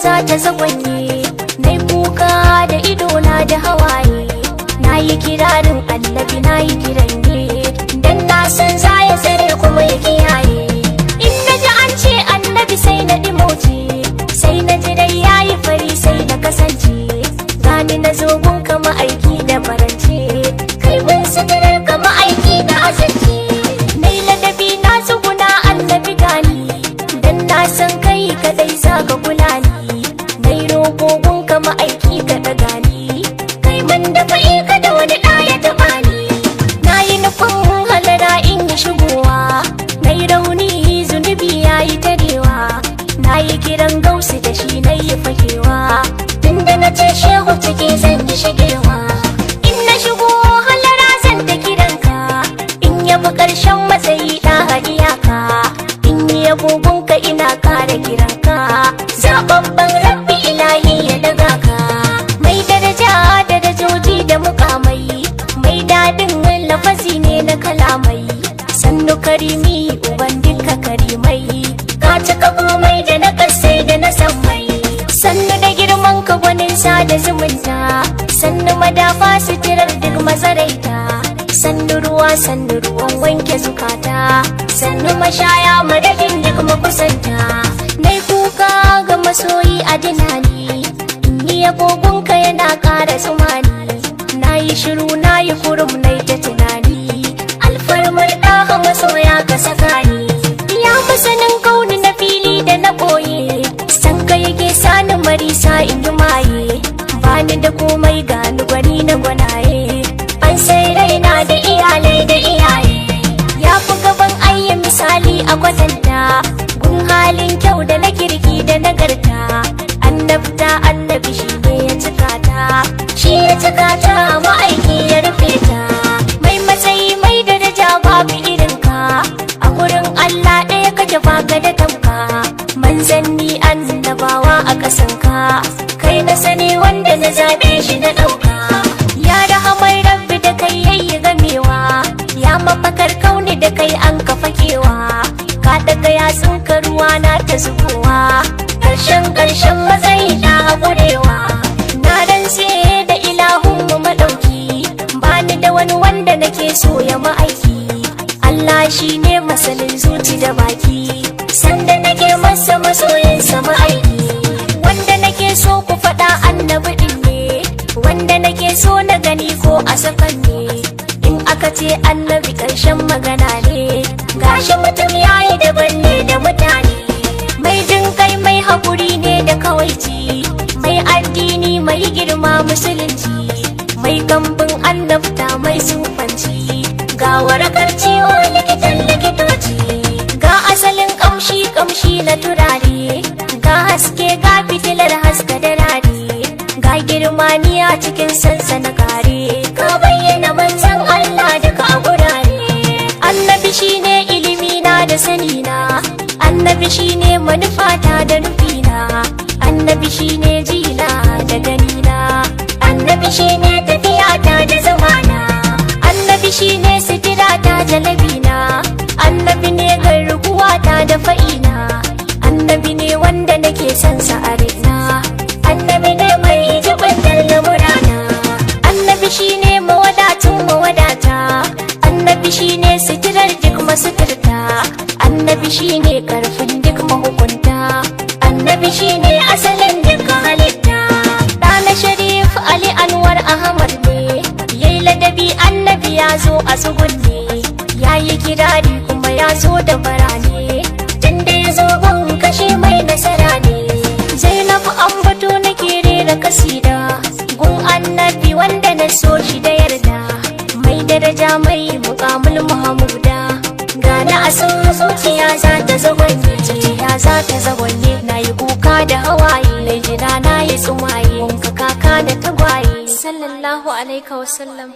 za ta zagwanye, nai kuka da idona da hawaye, nayi kirarin annabi nayi kiran ne, dan na san za ya tsare kuma ya kiyaye. In naji an ce annabi sai na dimoce, sai na ji dai yayi fari sai na kasance, gani na zo gun kama aiki da farance, kai mun sitirar kama aiki da azance. Nai ladabi na tsuguna annabi gani, dan na san kai kadai za ka kula ni, nai roƙo gun kama aiki ka daga ni, kai mun da fa'i ka da wani ɗaya taɓa ni. Na yi nufin halara in yi shigowa, nai rauni zunubi ya yi tarewa, na yi kiran gausu da shi na yi fakewa, tunda na ce shehu ciki zan yi shigewa. In na shigo halara zan ta kiranka, in yabi ƙarshen matsayi ɗaha iyaka, in yi abubuwanka ina kare kiranka, zababban rabbi ilahi ya daga ka, mai daraja darajoji da mukamai, mai daɗin lafazi ne na kalamai, sannu karimi uban duka karimai, ka cika komai da na kasai da na sammai, sannu da girman ka gwanin sada zumunta, sannu madafa suturar duk mazaraita, sannu ruwan wanke zukata, sannu mashaya madadin duk makusanta. Nai kuka ga masoyi a dinani, in yi agogonka yana ƙara tsumani, na yi shiru na yi kurum na ta tunani, alfarmar ɗaha masoya ka saka ni, ya masanin kauni na fili da na ɓoye, san ka yake sani marisa in yi maye, bani da komai gani gwani na gwanaye, an sai raina da iyalai da iyaye, ya fi gaban ayya misali a kwatanta, gun halin kyau da na kirki da nagarta, annabta annabi shi ne ya cika ta, shi ya cika ta ma'aiki ya rufe ta, mai matsayi mai daraja babu irinka, a gurin Allah ɗaya kake baka da tamka, manzanni annabawa a ƙasanka, kai na sani wanda na zaɓe shi na ɗauka, ya rahamar rabbi da kai yayi gamewa, ya mafakar kauni da kai an kafa kewa, ka daga yatsun ka ruwa na ta zubowa, ƙarshen matsayi na haƙurewa, na rantse da ilahun mu maɗauki, bani da wani wanda nake so ya ma'aiki, Allah shi ne masanin zuci da baki, sanda nake masa masoyinsa ma'aiki, wanda nake so ku faɗa annabi ɗin ne, wanda nake so na gani ko a sakan ne, in aka ce annabi ƙarshen magana ne, gashi mutum yayi daban ne da mutane, mai jin kai mai haƙuri ne da kawaici, mai addini mai girma musulunci, mai kambin annabta mai sufanci, ga warakar ciwo likitan likitoci, ga asalin kamshi na turare, ga haske ga fitilar haska da rari, ga girmaniya cikin sansana kare, ka bayyana manzan Allah duka a gurare, annabi shine ilimi na da sani na, annabi shine manufata da nufina, annabi shine jina da ganina, annabi shine tafiyata da zamana, annabi shine sitirata jalabina, annabi ne garkuwata da fa'ina, annabi ne wanda nake son sa a raina, annabi ne mai jibantar lamurana, annabi shine mawadatun mawadata, annabi shine sitirar duk masuturta, annabi shine karfin duk mahukunta, annabi shine asalin duk halitta, ɗana Sharif Ali Anwar Ahmad ne, yayi ladabi annabi ya zo a tsugunne, yayi kirari kuma ya zo da barane, tunda ya zo gun kashe mai nasara ne, Zainabu ambato nake rera kasida, gun annabi wanda na so shi da yarda, mai daraja mai muƙamul Muhammuda, gana a san zuciya za ta zagwanye, zuciya za ta zagwanye, na yi kuka da hawaye, na jina na yi tsumaye, wanka kaka da tagwaye, sallallahu alaihi wasallam.